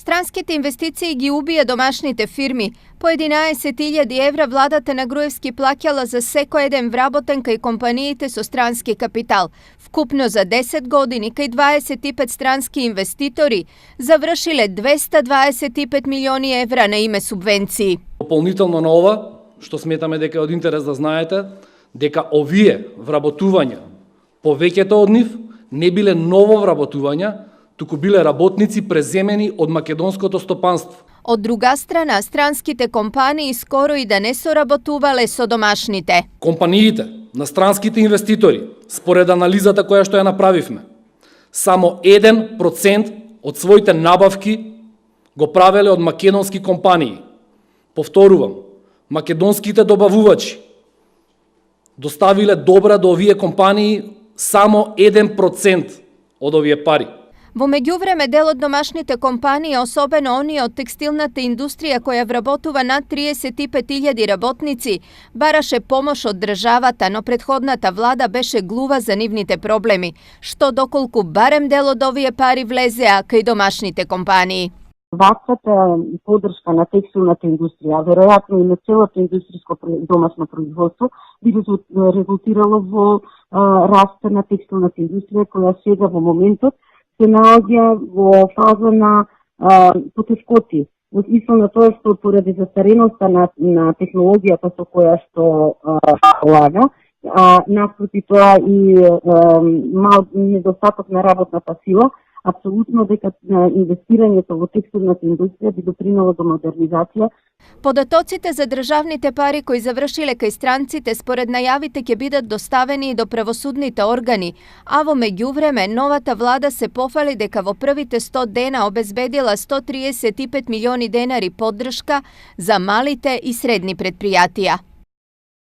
Странските инвестиции ги убија домашните фирми. По 11.000 евра владата на Груевски плаќала за секој еден вработен кај компаниите со странски капитал. Вкупно за 10 години кај 25 странски инвеститори завршиле 225 милиони евра на име субвенции. Дополнително на ова, што сметаме дека е од интерес да знаете, дека овие вработувања, повеќето од нив не биле ново вработувања, туку биле работници преземени од македонското стопанство. Од друга страна, странските компании скоро и да не соработувале со домашните. Компаниите на странските инвеститори, според анализата која што ја направивме, само 1% од своите набавки го правеле од македонски компании. Повторувам, македонските добавувачи доставиле добра до овие компании само 1% од овие пари. Во меѓувреме, дел од домашните компании, особено оние од текстилната индустрија која вработува над 35.000 работници, бараше помош од државата, но претходната влада беше глува за нивните проблеми, што доколку барем дел од овие пари влезеа кај домашните компании. Ваквата поддршка на текстилната индустрија, веројатно и на целото индустријско домашно производство, би резултирало во раста на текстилната индустрија, која сега во моментот се наоѓа во фаза на потешкоти. Во смисла на тоа што поради застареноста на технологијата со која што лага, наспроти тоа и мал недостаток на работната сила, апсолутно дека инвестирањето во текстилната индустрија би допринело до модернизација. Податоците за државните пари кои завршиле кај странците според најавите ќе бидат доставени и до правосудните органи, а во меѓувреме новата влада се пофали дека во првите 100 дена обезбедила 135 милиони денари поддршка за малите и средни претпријатија.